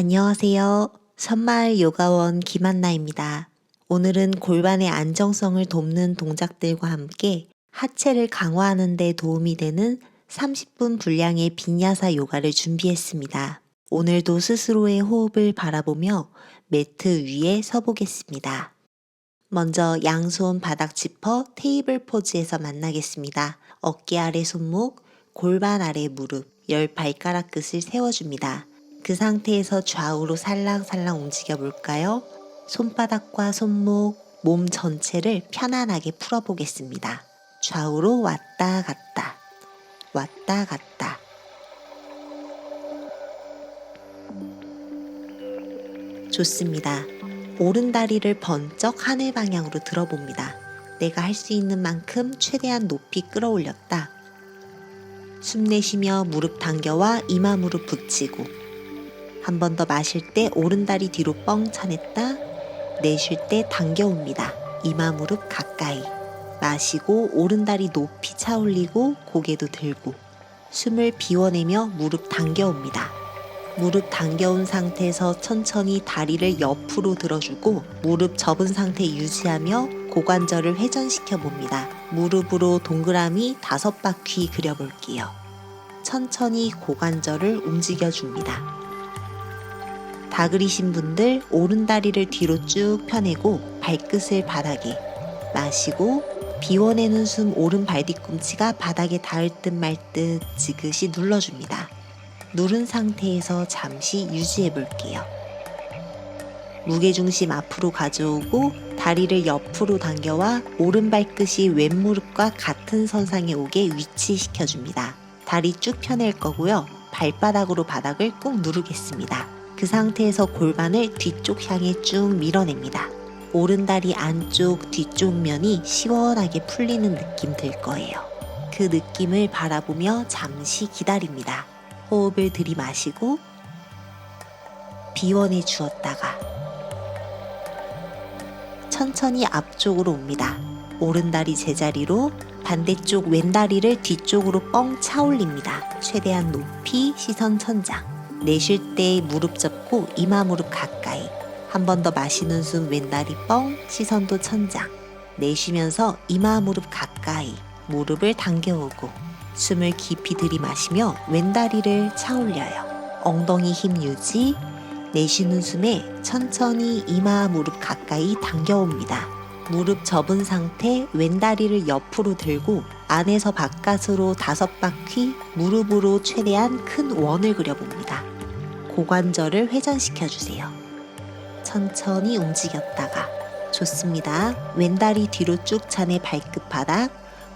안녕하세요. 선마을 요가원 김한나입니다. 오늘은 골반의 안정성을 돕는 동작들과 함께 하체를 강화하는 데 도움이 되는 30분 분량의 빈야사 요가를 준비했습니다. 오늘도 스스로의 호흡을 바라보며 매트 위에 서보겠습니다. 먼저 양손 바닥 짚어 테이블 포즈에서 만나겠습니다. 어깨 아래 손목, 골반 아래 무릎, 10발가락 끝을 세워줍니다. 그 상태에서 좌우로 살랑살랑 움직여 볼까요? 손바닥과 손목, 몸 전체를 편안하게 풀어보겠습니다. 좌우로 왔다 갔다, 왔다 갔다. 좋습니다. 오른 다리를 번쩍 하늘 방향으로 들어봅니다. 내가 할 수 있는 만큼 최대한 높이 끌어올렸다. 숨 내쉬며 무릎 당겨와 이마 무릎 붙이고, 한 번 더 마실 때 오른 다리 뒤로 뻥 차냈다. 내쉴 때 당겨옵니다. 이마 무릎 가까이. 마시고 오른 다리 높이 차올리고 고개도 들고, 숨을 비워내며 무릎 당겨옵니다. 무릎 당겨온 상태에서 천천히 다리를 옆으로 들어주고 무릎 접은 상태 유지하며 고관절을 회전시켜 봅니다. 무릎으로 동그라미 5바퀴 그려볼게요. 천천히 고관절을 움직여 줍니다. 다 그리신 분들 오른 다리를 뒤로 쭉 펴내고 발끝을 바닥에 마시고 비워내는 숨 오른 발 뒤꿈치가 바닥에 닿을 듯 말 듯 지그시 눌러줍니다. 누른 상태에서 잠시 유지해 볼게요. 무게중심 앞으로 가져오고 다리를 옆으로 당겨와 오른 발끝이 왼 무릎과 같은 선상에 오게 위치시켜줍니다. 다리 쭉 펴낼 거고요. 발바닥으로 바닥을 꾹 누르겠습니다. 그 상태에서 골반을 뒤쪽 향해 쭉 밀어냅니다. 오른 다리 안쪽 뒤쪽 면이 시원하게 풀리는 느낌 들 거예요. 그 느낌을 바라보며 잠시 기다립니다. 호흡을 들이마시고 비워내 주었다가 천천히 앞쪽으로 옵니다. 오른다리 제자리로 반대쪽 왼다리를 뒤쪽으로 뻥 차올립니다. 최대한 높이 시선 천장. 내쉴 때 무릎 접고 이마 무릎 가까이. 한 번 더 마시는 숨 왼다리 뻥 시선도 천장. 내쉬면서 이마 무릎 가까이 무릎을 당겨오고 숨을 깊이 들이마시며 왼다리를 차올려요. 엉덩이 힘 유지. 내쉬는 숨에 천천히 이마 무릎 가까이 당겨옵니다. 무릎 접은 상태 왼다리를 옆으로 들고 안에서 바깥으로 5바퀴 무릎으로 최대한 큰 원을 그려봅니다. 고관절을 회전시켜주세요. 천천히 움직였다가 좋습니다. 왼다리 뒤로 쭉 차내 발끝 바닥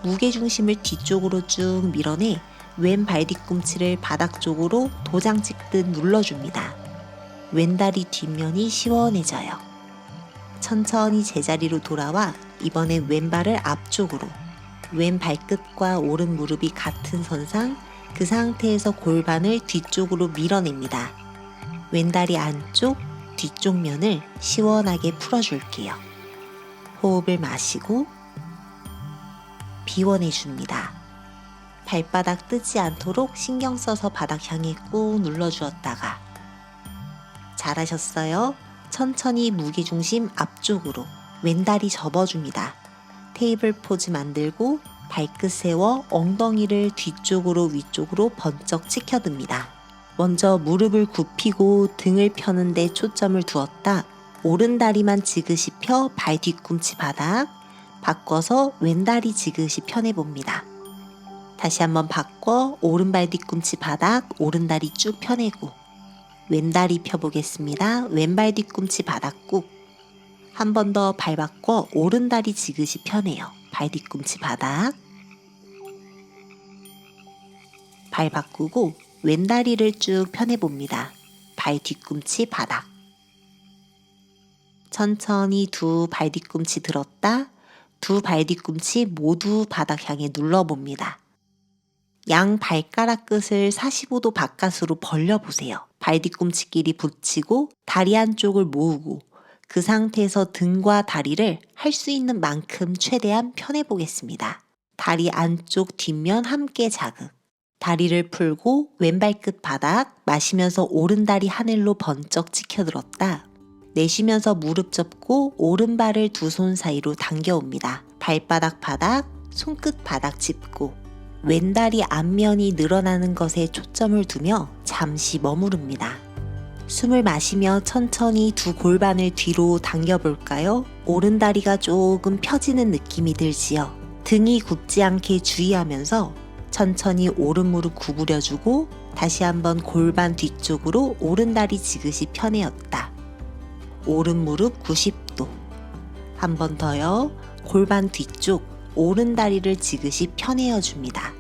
무게중심을 뒤쪽으로 쭉 밀어내 왼 발 뒤꿈치를 바닥 쪽으로 도장 찍듯 눌러줍니다. 왼다리 뒷면이 시원해져요. 천천히 제자리로 돌아와 이번엔 왼발을 앞쪽으로 왼 발끝과 오른 무릎이 같은 선상 그 상태에서 골반을 뒤쪽으로 밀어냅니다. 왼다리 안쪽 뒤쪽 면을 시원하게 풀어줄게요. 호흡을 마시고 비워내줍니다. 발바닥 뜨지 않도록 신경 써서 바닥 향해 꾹 눌러주었다가 잘하셨어요. 천천히 무게중심 앞쪽으로 왼다리 접어줍니다. 테이블 포즈 만들고 발끝 세워 엉덩이를 뒤쪽으로 위쪽으로 번쩍 치켜듭니다. 먼저 무릎을 굽히고 등을 펴는 데 초점을 두었다. 오른 다리만 지그시 펴 발 뒤꿈치 바닥 바꿔서 왼다리 지그시 펴내봅니다. 다시 한번 바꿔 오른발 뒤꿈치 바닥 오른다리 쭉 펴내고 왼다리 펴보겠습니다. 왼발 뒤꿈치 바닥 꾹. 한 번 더 발 바꿔 오른다리 지그시 펴내요. 발 뒤꿈치 바닥. 발 바꾸고 왼다리를 쭉 펴내봅니다. 발 뒤꿈치 바닥. 천천히 두 발 뒤꿈치 들었다. 두 발 뒤꿈치 모두 바닥 향해 눌러봅니다. 양 발가락 끝을 45도 바깥으로 벌려보세요. 발 뒤꿈치끼리 붙이고 다리 한쪽을 모으고 그 상태에서 등과 다리를 할 수 있는 만큼 최대한 펴내보겠습니다. 다리 안쪽 뒷면 함께 자극. 다리를 풀고 왼발끝 바닥, 마시면서 오른다리 하늘로 번쩍 치켜들었다. 내쉬면서 무릎 접고 오른발을 두 손 사이로 당겨옵니다. 발바닥 바닥, 손끝 바닥 짚고 왼다리 앞면이 늘어나는 것에 초점을 두며 잠시 머무릅니다. 숨을 마시며 천천히 두 골반을 뒤로 당겨볼까요? 오른다리가 조금 펴지는 느낌이 들지요. 등이 굽지 않게 주의하면서 천천히 오른 무릎 구부려주고 다시 한번 골반 뒤쪽으로 오른다리 지그시 펴내었다. 오른 무릎 90도. 한 번 더요. 골반 뒤쪽 오른다리를 지그시 펴내어줍니다.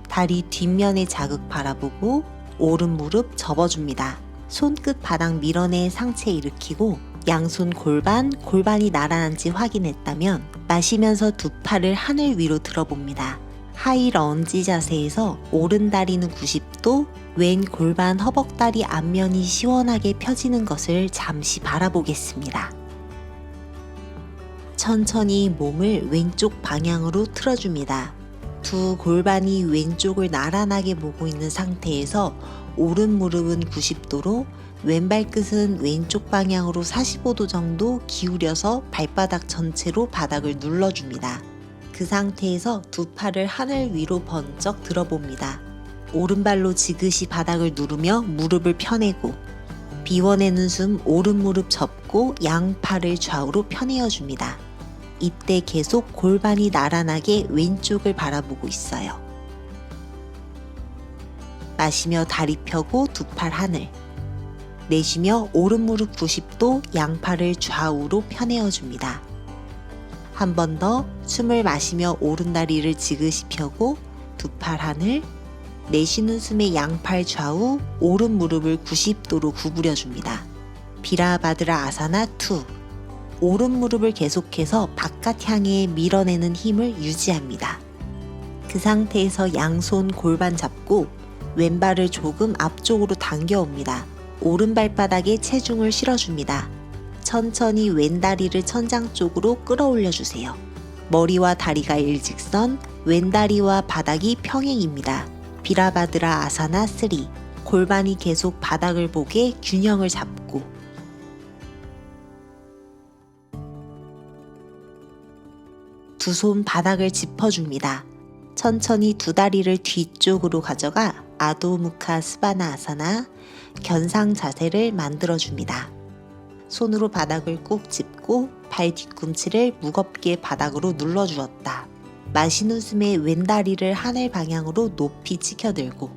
다리 뒷면에 자극 바라보고 오른 무릎 접어줍니다. 손끝 바닥 밀어내 상체 일으키고 양손 골반이 나란한지 확인했다면 마시면서 두 팔을 하늘 위로 들어봅니다. 하이 런지 자세에서 오른다리는 90도, 왼 골반 허벅다리 앞면이 시원하게 펴지는 것을 잠시 바라보겠습니다. 천천히 몸을 왼쪽 방향으로 틀어줍니다. 두 골반이 왼쪽을 나란하게 보고 있는 상태에서 오른 무릎은 90도로 왼발끝은 왼쪽 방향으로 45도 정도 기울여서 발바닥 전체로 바닥을 눌러줍니다. 그 상태에서 두 팔을 하늘 위로 번쩍 들어봅니다. 오른발로 지그시 바닥을 누르며 무릎을 펴내고 비워내는 숨 오른 무릎 접고 양팔을 좌우로 펴내어줍니다. 이때 계속 골반이 나란하게 왼쪽을 바라보고 있어요. 마시며 다리 펴고 두 팔 하늘. 내쉬며 오른 무릎 90도 양팔을 좌우로 펴내어줍니다. 한 번 더 숨을 마시며 오른다리를 지그시 펴고 두 팔 하늘. 내쉬는 숨에 양팔 좌우 오른 무릎을 90도로 구부려줍니다. 비라바드라 아사나 2. 오른 무릎을 계속해서 바깥 향해 밀어내는 힘을 유지합니다. 그 상태에서 양손 골반 잡고 왼발을 조금 앞쪽으로 당겨옵니다. 오른 발바닥에 체중을 실어줍니다. 천천히 왼다리를 천장 쪽으로 끌어올려 주세요. 머리와 다리가 일직선, 왼다리와 바닥이 평행입니다. 비라바드라 아사나 3. 골반이 계속 바닥을 보게 균형을 잡고 두 손 바닥을 짚어줍니다. 천천히 두 다리를 뒤쪽으로 가져가 아도무카 스바나 아사나 견상 자세를 만들어줍니다. 손으로 바닥을 꾹 짚고 발 뒤꿈치를 무겁게 바닥으로 눌러주었다. 마시는 숨에 왼다리를 하늘 방향으로 높이 치켜들고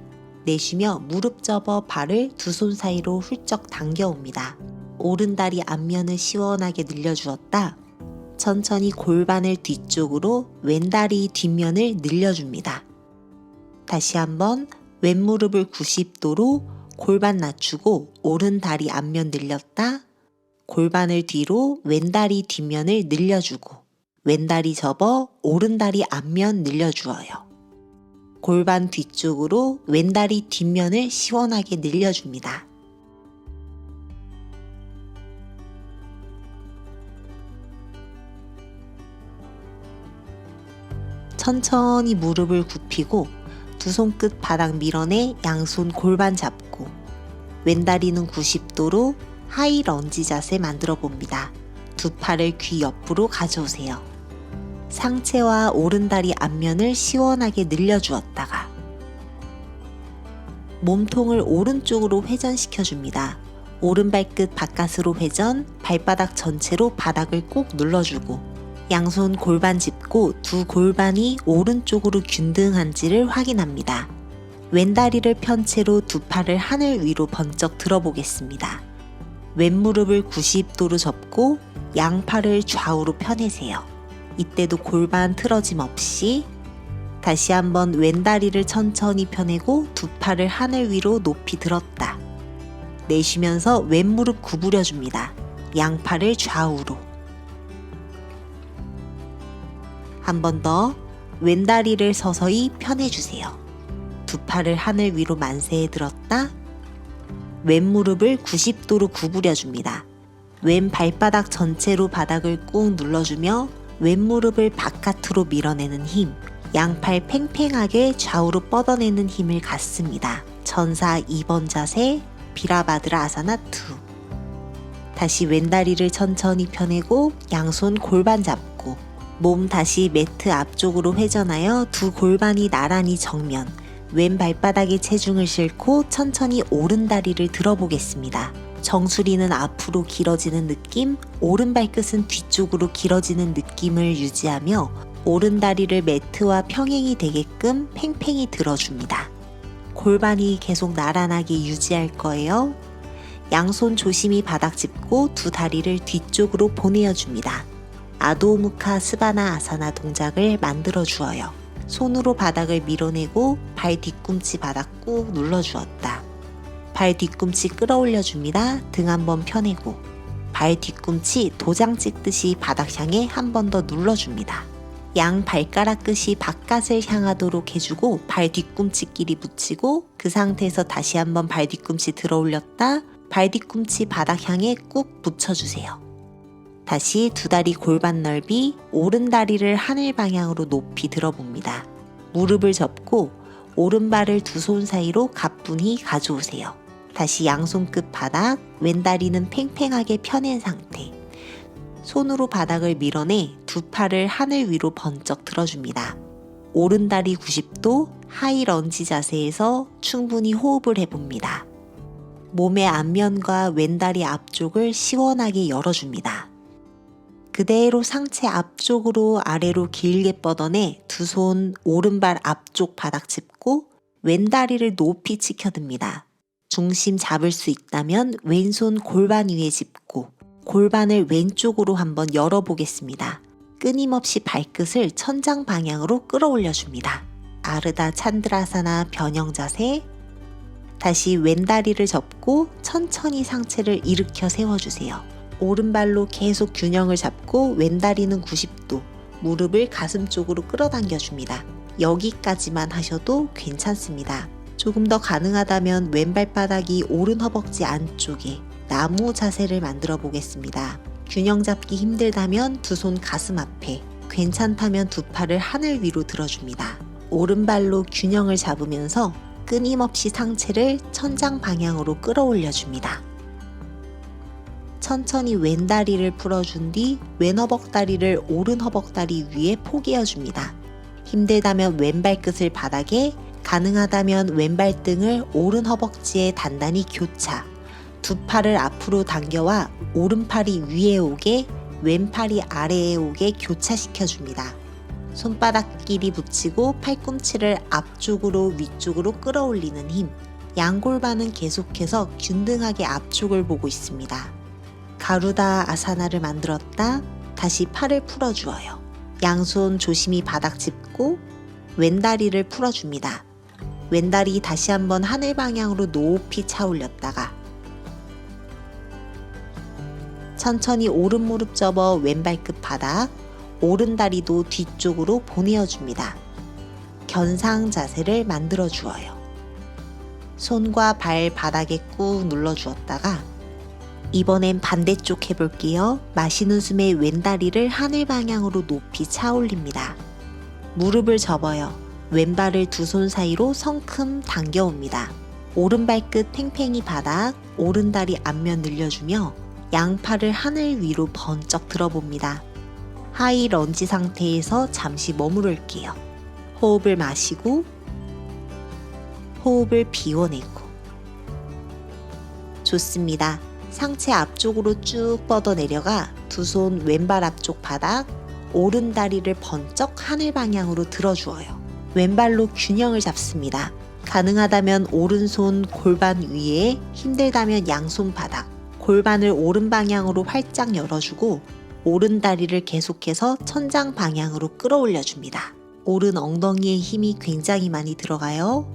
내쉬며 무릎 접어 발을 두 손 사이로 훌쩍 당겨옵니다. 오른다리 앞면을 시원하게 늘려주었다. 천천히 골반을 뒤쪽으로 왼다리 뒷면을 늘려줍니다. 다시 한번 왼무릎을 90도로 골반 낮추고 오른다리 앞면 늘렸다. 골반을 뒤로 왼다리 뒷면을 늘려주고 왼다리 접어 오른다리 앞면 늘려주어요. 골반 뒤쪽으로 왼다리 뒷면을 시원하게 늘려줍니다. 천천히 무릎을 굽히고 두 손끝 바닥 밀어내 양손 골반 잡고 왼다리는 90도로 하이 런지 자세 만들어 봅니다. 두 팔을 귀 옆으로 가져오세요. 상체와 오른다리 앞면을 시원하게 늘려주었다가 몸통을 오른쪽으로 회전시켜 줍니다. 오른발끝 바깥으로 회전, 발바닥 전체로 바닥을 꾹 눌러주고 양손 골반 짚고 두 골반이 오른쪽으로 균등한지를 확인합니다. 왼다리를 편 채로 두 팔을 하늘 위로 번쩍 들어보겠습니다. 왼무릎을 90도로 접고 양팔을 좌우로 펴내세요. 이때도 골반 틀어짐 없이 다시 한번 왼다리를 천천히 펴내고 두 팔을 하늘 위로 높이 들었다. 내쉬면서 왼무릎 구부려줍니다. 양팔을 좌우로. 한 번 더 왼다리를 서서히 펴내주세요. 두 팔을 하늘 위로 만세에 들었다. 왼무릎을 90도로 구부려줍니다. 왼 발바닥 전체로 바닥을 꾹 눌러주며 왼무릎을 바깥으로 밀어내는 힘, 양팔 팽팽하게 좌우로 뻗어내는 힘을 갖습니다. 천사 2번 자세, 비라바드라 아사나 2. 다시 왼다리를 천천히 펴내고 양손 골반 잡고 몸 다시 매트 앞쪽으로 회전하여 두 골반이 나란히 정면, 왼 발바닥에 체중을 싣고 천천히 오른다리를 들어보겠습니다. 정수리는 앞으로 길어지는 느낌, 오른 발끝은 뒤쪽으로 길어지는 느낌을 유지하며 오른다리를 매트와 평행이 되게끔 팽팽히 들어줍니다. 골반이 계속 나란하게 유지할 거예요. 양손 조심히 바닥 짚고 두 다리를 뒤쪽으로 보내어줍니다. 아도무카 스바나 아사나 동작을 만들어 주어요. 손으로 바닥을 밀어내고 발 뒤꿈치 바닥 꾹 눌러주었다. 발 뒤꿈치 끌어올려 줍니다. 등 한번 펴내고 발 뒤꿈치 도장 찍듯이 바닥 향해 한 번 더 눌러줍니다. 양 발가락 끝이 바깥을 향하도록 해주고 발 뒤꿈치끼리 붙이고 그 상태에서 다시 한번 발 뒤꿈치 들어 올렸다. 발 뒤꿈치 바닥 향해 꾹 붙여주세요. 다시 두 다리 골반 넓이, 오른 다리를 하늘 방향으로 높이 들어봅니다. 무릎을 접고 오른발을 두 손 사이로 가뿐히 가져오세요. 다시 양손 끝 바닥, 왼다리는 팽팽하게 펴낸 상태. 손으로 바닥을 밀어내 두 팔을 하늘 위로 번쩍 들어줍니다. 오른다리 90도 하이 런지 자세에서 충분히 호흡을 해봅니다. 몸의 앞면과 왼다리 앞쪽을 시원하게 열어줍니다. 그대로 상체 앞쪽으로 아래로 길게 뻗어내 두 손 오른발 앞쪽 바닥 짚고 왼다리를 높이 치켜듭니다. 중심 잡을 수 있다면 왼손 골반 위에 짚고 골반을 왼쪽으로 한번 열어보겠습니다. 끊임없이 발끝을 천장 방향으로 끌어올려줍니다. 아르다 찬드라사나 변형 자세. 다시 왼다리를 접고 천천히 상체를 일으켜 세워주세요. 오른발로 계속 균형을 잡고 왼다리는 90도, 무릎을 가슴 쪽으로 끌어당겨줍니다. 여기까지만 하셔도 괜찮습니다. 조금 더 가능하다면 왼발바닥이 오른 허벅지 안쪽에 나무 자세를 만들어 보겠습니다. 균형 잡기 힘들다면 두 손 가슴 앞에, 괜찮다면 두 팔을 하늘 위로 들어줍니다. 오른발로 균형을 잡으면서 끊임없이 상체를 천장 방향으로 끌어올려줍니다. 천천히 왼다리를 풀어준 뒤 왼 허벅다리를 오른 허벅다리 위에 포개어줍니다. 힘들다면 왼발끝을 바닥에, 가능하다면 왼발등을 오른 허벅지에 단단히 교차, 두 팔을 앞으로 당겨와 오른팔이 위에 오게, 왼팔이 아래에 오게 교차시켜줍니다. 손바닥끼리 붙이고 팔꿈치를 앞쪽으로 위쪽으로 끌어올리는 힘. 양골반은 계속해서 균등하게 앞쪽을 보고 있습니다. 가루다 아사나를 만들었다. 다시 팔을 풀어주어요. 양손 조심히 바닥 짚고 왼다리를 풀어줍니다. 왼다리 다시 한번 하늘 방향으로 높이 차 올렸다가 천천히 오른 무릎 접어 왼발끝 바닥, 오른 다리도 뒤쪽으로 보내어줍니다. 견상 자세를 만들어 주어요. 손과 발 바닥에 꾹 눌러주었다가 이번엔 반대쪽 해볼게요. 마시는 숨에 왼다리를 하늘 방향으로 높이 차 올립니다. 무릎을 접어요. 왼발을 두 손 사이로 성큼 당겨옵니다. 오른발끝 팽팽히 바닥, 오른다리 앞면 늘려주며 양팔을 하늘 위로 번쩍 들어봅니다. 하이 런지 상태에서 잠시 머무를게요. 호흡을 마시고 호흡을 비워내고. 좋습니다. 상체 앞쪽으로 쭉 뻗어 내려가 두 손 왼발 앞쪽 바닥, 오른 다리를 번쩍 하늘 방향으로 들어주어요. 왼발로 균형을 잡습니다. 가능하다면 오른손 골반 위에, 힘들다면 양손 바닥, 골반을 오른 방향으로 활짝 열어주고 오른 다리를 계속해서 천장 방향으로 끌어올려줍니다. 오른 엉덩이에 힘이 굉장히 많이 들어가요.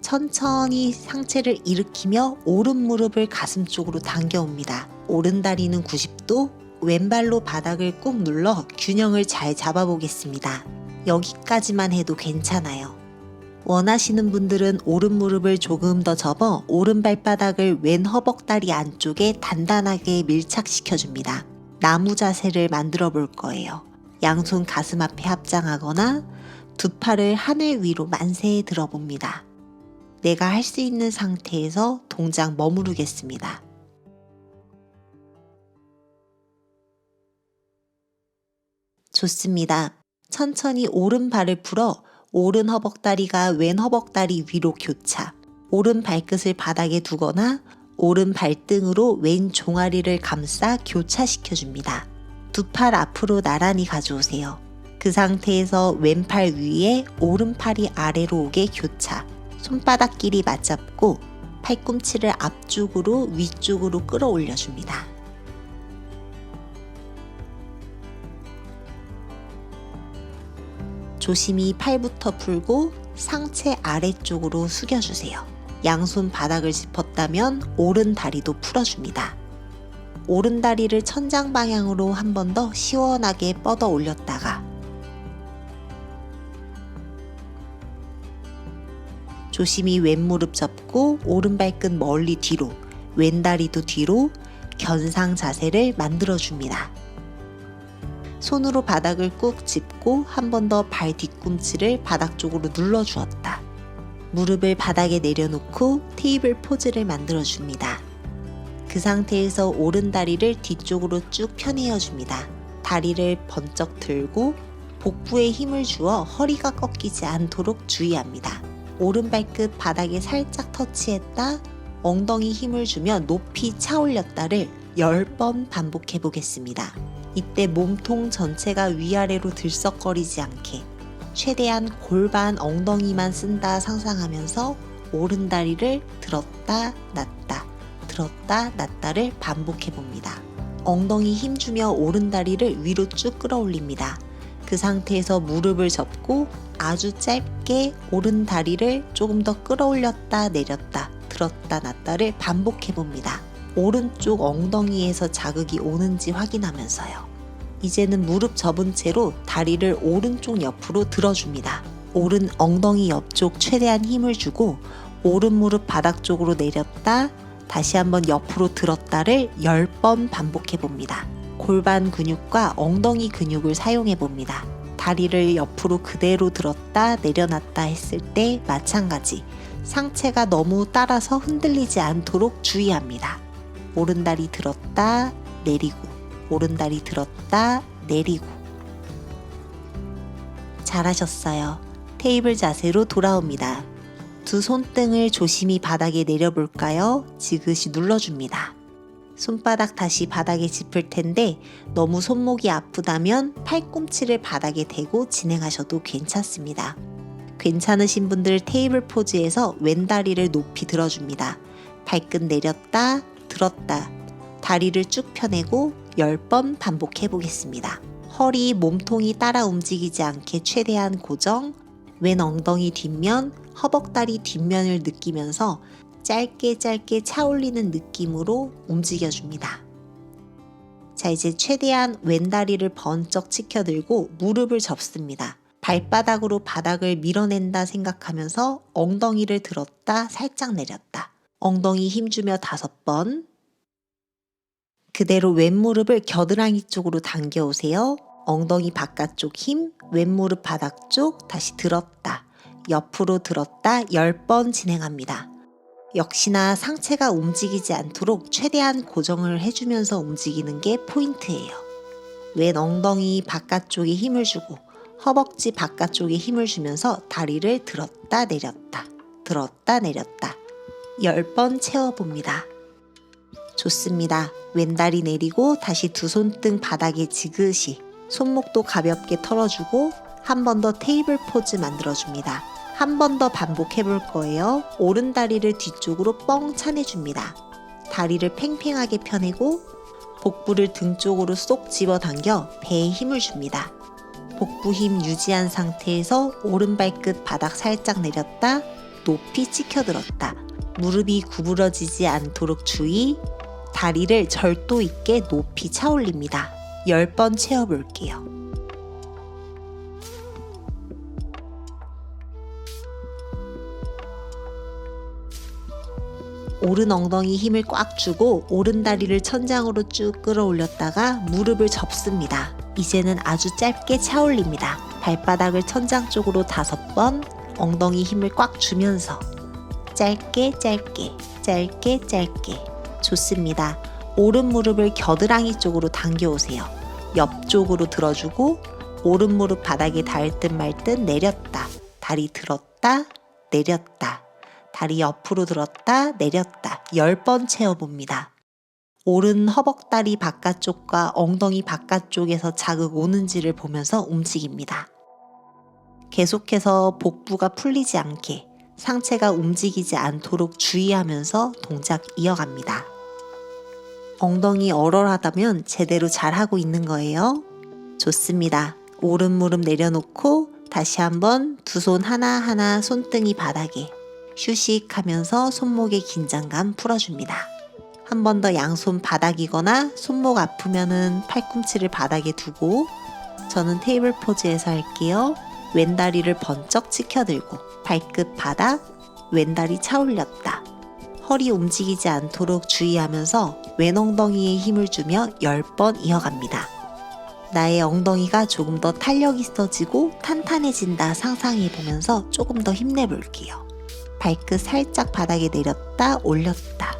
천천히 상체를 일으키며 오른 무릎을 가슴 쪽으로 당겨옵니다. 오른 다리는 90도, 왼발로 바닥을 꾹 눌러 균형을 잘 잡아보겠습니다. 여기까지만 해도 괜찮아요. 원하시는 분들은 오른 무릎을 조금 더 접어 오른 발바닥을 왼 허벅다리 안쪽에 단단하게 밀착시켜줍니다. 나무 자세를 만들어 볼 거예요. 양손 가슴 앞에 합장하거나 두 팔을 하늘 위로 만세에 들어봅니다. 내가 할 수 있는 상태에서 동작 머무르겠습니다. 좋습니다. 천천히 오른발을 풀어 오른 허벅다리가 왼 허벅다리 위로 교차. 오른 발끝을 바닥에 두거나 오른 발등으로 왼 종아리를 감싸 교차시켜줍니다. 두 팔 앞으로 나란히 가져오세요. 그 상태에서 왼팔 위에 오른팔이 아래로 오게 교차. 손바닥끼리 맞잡고 팔꿈치를 앞쪽으로 위쪽으로 끌어올려줍니다. 조심히 팔부터 풀고 상체 아래쪽으로 숙여주세요. 양손 바닥을 짚었다면 오른 다리도 풀어줍니다. 오른 다리를 천장 방향으로 한 번 더 시원하게 뻗어 올렸다가 조심히 왼무릎 접고 오른 발끝 멀리 뒤로, 왼 다리도 뒤로 견상 자세를 만들어줍니다. 손으로 바닥을 꾹 짚고 한 번 더 발 뒤꿈치를 바닥 쪽으로 눌러주었다. 무릎을 바닥에 내려놓고 테이블 포즈를 만들어줍니다. 그 상태에서 오른 다리를 뒤쪽으로 쭉 펴내어줍니다. 다리를 번쩍 들고 복부에 힘을 주어 허리가 꺾이지 않도록 주의합니다. 오른 발끝 바닥에 살짝 터치했다 엉덩이 힘을 주며 높이 차 올렸다를 10번 반복해 보겠습니다. 이때 몸통 전체가 위아래로 들썩거리지 않게 최대한 골반 엉덩이만 쓴다 상상하면서 오른 다리를 들었다 놨다 들었다 놨다를 반복해 봅니다. 엉덩이 힘주며 오른 다리를 위로 쭉 끌어올립니다. 그 상태에서 무릎을 접고 아주 짧게 오른 다리를 조금 더 끌어올렸다 내렸다 들었다 놨다를 반복해 봅니다. 오른쪽 엉덩이에서 자극이 오는지 확인하면서요. 이제는 무릎 접은 채로 다리를 오른쪽 옆으로 들어줍니다. 오른 엉덩이 옆쪽 최대한 힘을 주고 오른 무릎 바닥 쪽으로 내렸다 다시 한번 옆으로 들었다를 10번 반복해 봅니다. 골반 근육과 엉덩이 근육을 사용해 봅니다. 다리를 옆으로 그대로 들었다 내려놨다 했을 때 마찬가지 상체가 너무 따라서 흔들리지 않도록 주의합니다. 오른다리 들었다 내리고 오른다리 들었다 내리고. 잘하셨어요. 테이블 자세로 돌아옵니다. 두 손등을 조심히 바닥에 내려볼까요? 지그시 눌러줍니다. 손바닥 다시 바닥에 짚을 텐데 너무 손목이 아프다면 팔꿈치를 바닥에 대고 진행하셔도 괜찮습니다. 괜찮으신 분들 테이블 포즈에서 왼다리를 높이 들어줍니다. 발끝 내렸다 들었다 다리를 쭉 펴내고 10번 반복해 보겠습니다. 허리, 몸통이 따라 움직이지 않게 최대한 고정, 왼 엉덩이 뒷면, 허벅다리 뒷면을 느끼면서 짧게 차올리는 느낌으로 움직여줍니다. 자, 이제 최대한 왼다리를 번쩍 치켜들고 무릎을 접습니다. 발바닥으로 바닥을 밀어낸다 생각하면서 엉덩이를 들었다 살짝 내렸다. 엉덩이 힘주며 5번. 그대로 왼무릎을 겨드랑이 쪽으로 당겨오세요. 엉덩이 바깥쪽 힘, 왼무릎 바닥 쪽 다시 들었다. 옆으로 들었다 10번 진행합니다. 역시나 상체가 움직이지 않도록 최대한 고정을 해주면서 움직이는 게 포인트예요. 왼 엉덩이 바깥쪽에 힘을 주고 허벅지 바깥쪽에 힘을 주면서 다리를 들었다 내렸다 들었다 내렸다 10번 채워봅니다. 좋습니다. 왼다리 내리고 다시 두 손등 바닥에 지그시 손목도 가볍게 털어주고 한 번 더 테이블 포즈 만들어줍니다. 한 번 더 반복해 볼 거예요. 오른 다리를 뒤쪽으로 뻥 차내줍니다. 다리를 팽팽하게 펴내고 복부를 등 쪽으로 쏙 집어당겨 배에 힘을 줍니다. 복부 힘 유지한 상태에서 오른 발끝 바닥 살짝 내렸다 높이 치켜들었다. 무릎이 구부러지지 않도록 주의. 다리를 절도 있게 높이 차 올립니다. 10번 채워볼게요. 오른 엉덩이 힘을 꽉 주고 오른 다리를 천장으로 쭉 끌어올렸다가 무릎을 접습니다. 이제는 아주 짧게 차 올립니다. 발바닥을 천장 쪽으로 5번, 엉덩이 힘을 꽉 주면서 짧게 짧게 짧게 짧게. 좋습니다. 오른 무릎을 겨드랑이 쪽으로 당겨오세요. 옆쪽으로 들어주고 오른 무릎 바닥에 닿을 듯 말 듯 내렸다. 다리 들었다 내렸다. 다리 옆으로 들었다 내렸다. 10번 채워봅니다. 오른 허벅다리 바깥쪽과 엉덩이 바깥쪽에서 자극 오는지를 보면서 움직입니다. 계속해서 복부가 풀리지 않게 상체가 움직이지 않도록 주의하면서 동작 이어갑니다. 엉덩이 얼얼하다면 제대로 잘하고 있는 거예요. 좋습니다. 오른 무릎 내려놓고 다시 한번 두 손 하나하나 손등이 바닥에 휴식하면서 손목의 긴장감 풀어줍니다. 한 번 더 양손 바닥이거나 손목 아프면은 팔꿈치를 바닥에 두고 저는 테이블 포즈에서 할게요. 왼다리를 번쩍 치켜들고 발끝 바닥, 왼다리 차 올렸다. 허리 움직이지 않도록 주의하면서 왼 엉덩이에 힘을 주며 10번 이어갑니다. 나의 엉덩이가 조금 더 탄력 있어지고 탄탄해진다 상상해보면서 조금 더 힘내볼게요. 발끝 살짝 바닥에 내렸다 올렸다.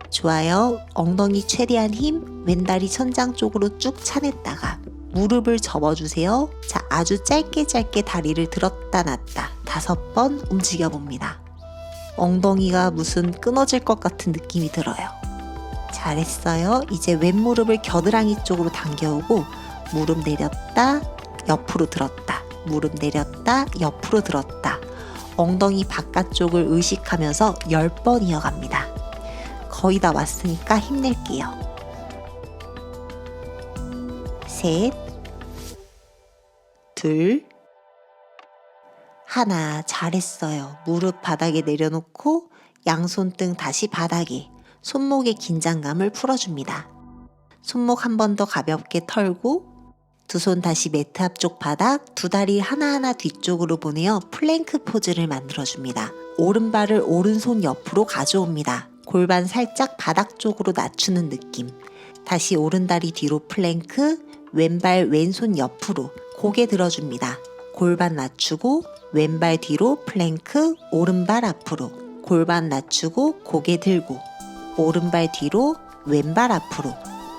좋아요. 엉덩이 최대한 힘, 왼다리 천장 쪽으로 쭉 차냈다가 무릎을 접어주세요. 자, 아주 짧게 짧게 다리를 들었다 놨다 5번 움직여봅니다. 엉덩이가 무슨 끊어질 것 같은 느낌이 들어요. 잘했어요. 이제 왼무릎을 겨드랑이 쪽으로 당겨오고 무릎 내렸다 옆으로 들었다. 무릎 내렸다 옆으로 들었다. 엉덩이 바깥쪽을 의식하면서 10번 이어갑니다. 거의 다 왔으니까 힘낼게요. 셋, 둘, 하나. 잘했어요. 무릎 바닥에 내려놓고 양손등 다시 바닥에 손목의 긴장감을 풀어줍니다. 손목 한 번 더 가볍게 털고 두 손 다시 매트 앞쪽 바닥, 두 다리 하나하나 뒤쪽으로 보내어 플랭크 포즈를 만들어줍니다. 오른발을 오른손 옆으로 가져옵니다. 골반 살짝 바닥 쪽으로 낮추는 느낌. 다시 오른다리 뒤로 플랭크, 왼발 왼손 옆으로 고개 들어줍니다. 골반 낮추고 왼발 뒤로 플랭크, 오른발 앞으로 골반 낮추고 고개 들고 오른발 뒤로 왼발 앞으로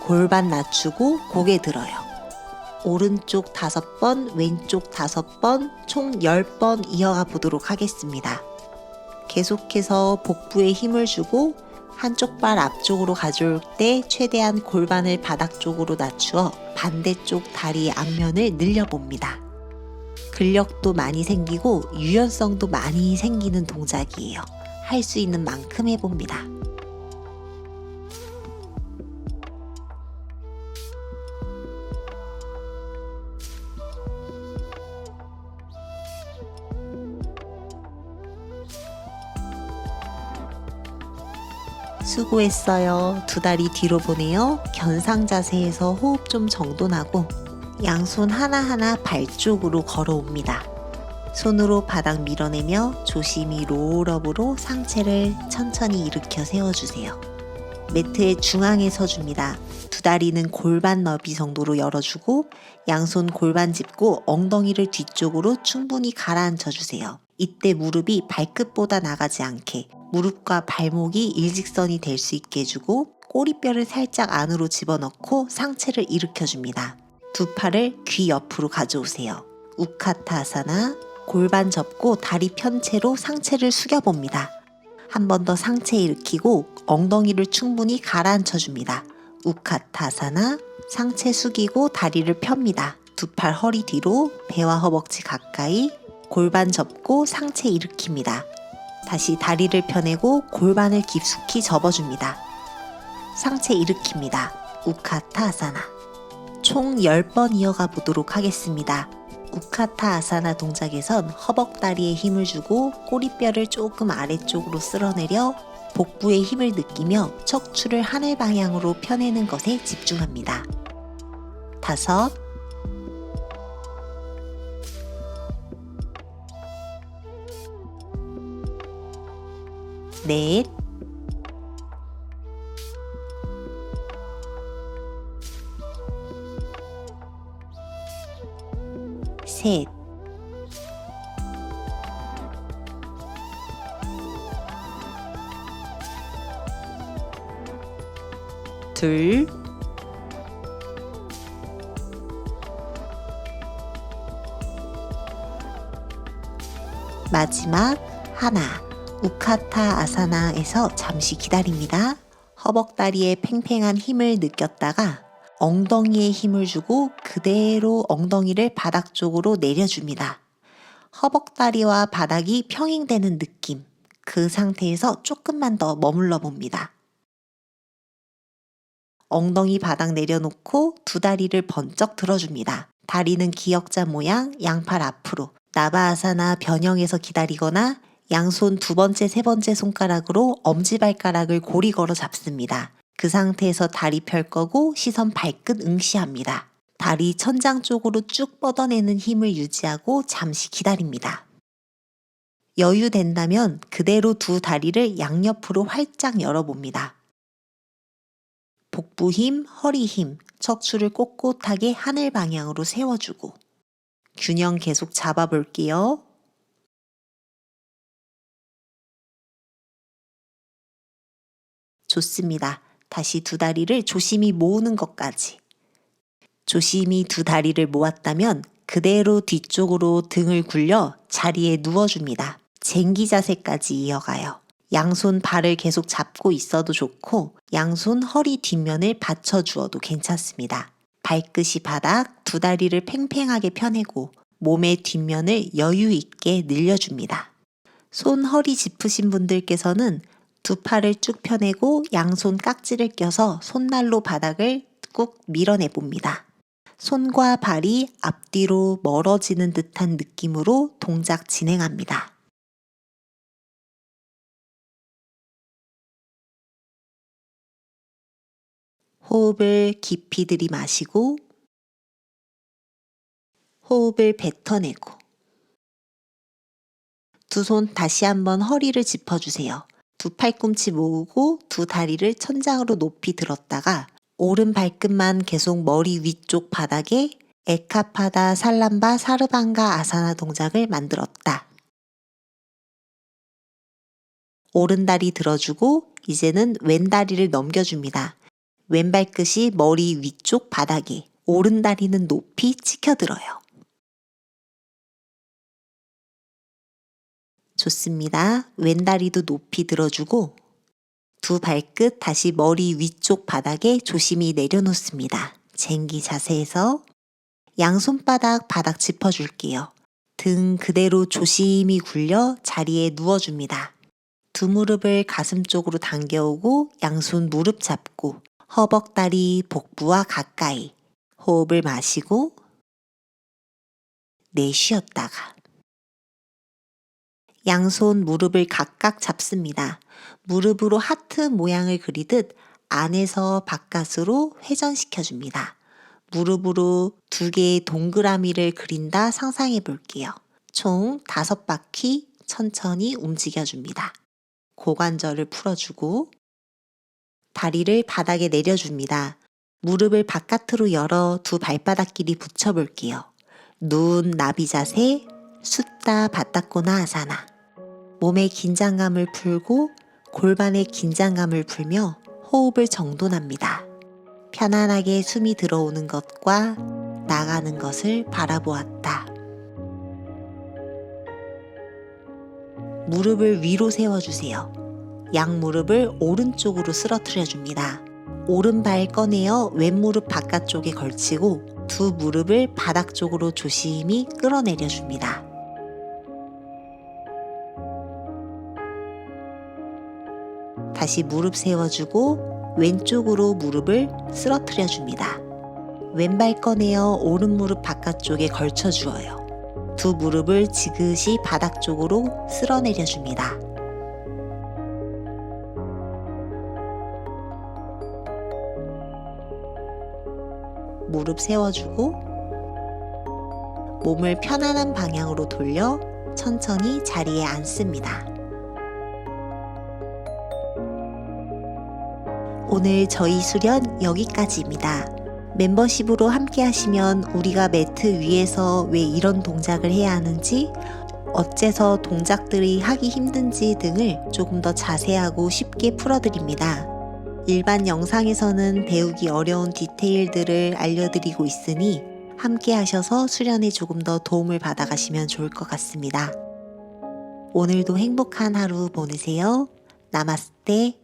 골반 낮추고 고개 들어요. 오른쪽 5번, 왼쪽 5번, 총 10번 이어가 보도록 하겠습니다. 계속해서 복부에 힘을 주고 한쪽 발 앞쪽으로 가져올 때 최대한 골반을 바닥 쪽으로 낮추어 반대쪽 다리 앞면을 늘려봅니다. 근력도 많이 생기고 유연성도 많이 생기는 동작이에요. 할 수 있는 만큼 해봅니다. 수고했어요. 두 다리 뒤로 보내요. 견상 자세에서 호흡 좀 정돈하고 양손 하나하나 발 쪽으로 걸어옵니다. 손으로 바닥 밀어내며 조심히 롤업으로 상체를 천천히 일으켜 세워주세요. 매트의 중앙에 서줍니다. 두 다리는 골반 너비 정도로 열어주고 양손 골반 짚고 엉덩이를 뒤쪽으로 충분히 가라앉혀주세요. 이때 무릎이 발끝보다 나가지 않게 무릎과 발목이 일직선이 될 수 있게 해주고 꼬리뼈를 살짝 안으로 집어넣고 상체를 일으켜줍니다. 두 팔을 귀 옆으로 가져오세요. 우카타아사나. 골반 접고 다리 편 채로 상체를 숙여봅니다. 한 번 더 상체 일으키고 엉덩이를 충분히 가라앉혀줍니다. 우카타아사나. 상체 숙이고 다리를 펴니다. 두 팔 허리 뒤로, 배와 허벅지 가까이, 골반 접고 상체 일으킵니다. 다시 다리를 펴내고 골반을 깊숙이 접어줍니다. 상체 일으킵니다. 우카타아사나. 총 10번 이어가 보도록 하겠습니다. 우카타아사나 동작에선 허벅다리에 힘을 주고 꼬리뼈를 조금 아래쪽으로 쓸어내려 복부의 힘을 느끼며 척추를 하늘 방향으로 펴내는 것에 집중합니다. 5, 넷, 3, 셋, 둘, 마지막 하나. 우카타 아사나에서 잠시 기다립니다. 허벅다리에 팽팽한 힘을 느꼈다가 엉덩이에 힘을 주고 그대로 엉덩이를 바닥 쪽으로 내려줍니다. 허벅다리와 바닥이 평행되는 느낌. 그 상태에서 조금만 더 머물러 봅니다. 엉덩이 바닥 내려놓고 두 다리를 번쩍 들어줍니다. 다리는 기역자 모양, 양팔 앞으로. 나바아사나 변형에서 기다리거나 양손 두 번째, 세 번째 손가락으로 엄지발가락을 고리 걸어 잡습니다. 그 상태에서 다리 펼 거고 시선 발끝 응시합니다. 다리 천장 쪽으로 쭉 뻗어내는 힘을 유지하고 잠시 기다립니다. 여유 된다면 그대로 두 다리를 양옆으로 활짝 열어봅니다. 복부 힘, 허리 힘, 척추를 꼿꼿하게 하늘 방향으로 세워주고 균형 계속 잡아볼게요. 좋습니다. 다시 두 다리를 조심히 모으는 것까지. 조심히 두 다리를 모았다면 그대로 뒤쪽으로 등을 굴려 자리에 누워줍니다. 쟁기 자세까지 이어가요. 양손 발을 계속 잡고 있어도 좋고 양손 허리 뒷면을 받쳐주어도 괜찮습니다. 발끝이 바닥, 두 다리를 팽팽하게 펴내고 몸의 뒷면을 여유 있게 늘려줍니다. 손 허리 짚으신 분들께서는 두 팔을 쭉 펴내고 양손 깍지를 껴서 손날로 바닥을 꾹 밀어내 봅니다. 손과 발이 앞뒤로 멀어지는 듯한 느낌으로 동작 진행합니다. 호흡을 깊이 들이마시고 호흡을 뱉어내고 두 손 다시 한번 허리를 짚어주세요. 두 팔꿈치 모으고 두 다리를 천장으로 높이 들었다가 오른 발끝만 계속 머리 위쪽 바닥에 에카파다 살람바 사르방가 아사나 동작을 만들었다. 오른 다리 들어주고 이제는 왼 다리를 넘겨줍니다. 왼발끝이 머리 위쪽 바닥에, 오른 다리는 높이 치켜들어요. 좋습니다. 왼 다리도 높이 들어주고 두 발끝 다시 머리 위쪽 바닥에 조심히 내려놓습니다. 쟁기 자세에서 양손바닥 바닥 짚어줄게요. 등 그대로 조심히 굴려 자리에 누워줍니다. 두 무릎을 가슴 쪽으로 당겨오고 양손 무릎 잡고 허벅다리 복부와 가까이 호흡을 마시고 내쉬었다가 양손 무릎을 각각 잡습니다. 무릎으로 하트 모양을 그리듯 안에서 바깥으로 회전시켜줍니다. 무릎으로 두 개의 동그라미를 그린다 상상해 볼게요. 총 5바퀴 천천히 움직여줍니다. 고관절을 풀어주고 다리를 바닥에 내려줍니다. 무릎을 바깥으로 열어 두 발바닥끼리 붙여볼게요. 눈 나비 자세, 숫다 바타코나 아사나. 몸의 긴장감을 풀고 골반의 긴장감을 풀며 호흡을 정돈합니다. 편안하게 숨이 들어오는 것과 나가는 것을 바라보았다. 무릎을 위로 세워주세요. 양 무릎을 오른쪽으로 쓰러뜨려 줍니다. 오른발 꺼내어 왼무릎 바깥쪽에 걸치고 두 무릎을 바닥 쪽으로 조심히 끌어내려 줍니다. 다시 무릎 세워주고 왼쪽으로 무릎을 쓰러뜨려 줍니다. 왼발 꺼내어 오른 무릎 바깥쪽에 걸쳐 주어요. 두 무릎을 지그시 바닥 쪽으로 쓸어내려 줍니다. 무릎 세워주고 몸을 편안한 방향으로 돌려 천천히 자리에 앉습니다. 오늘 저희 수련 여기까지입니다. 멤버십으로 함께 하시면 우리가 매트 위에서 왜 이런 동작을 해야 하는지, 어째서 동작들이 하기 힘든지 등을 조금 더 자세하고 쉽게 풀어드립니다. 일반 영상에서는 배우기 어려운 디테일들을 알려드리고 있으니 함께 하셔서 수련에 조금 더 도움을 받아가시면 좋을 것 같습니다. 오늘도 행복한 하루 보내세요. 나마스테.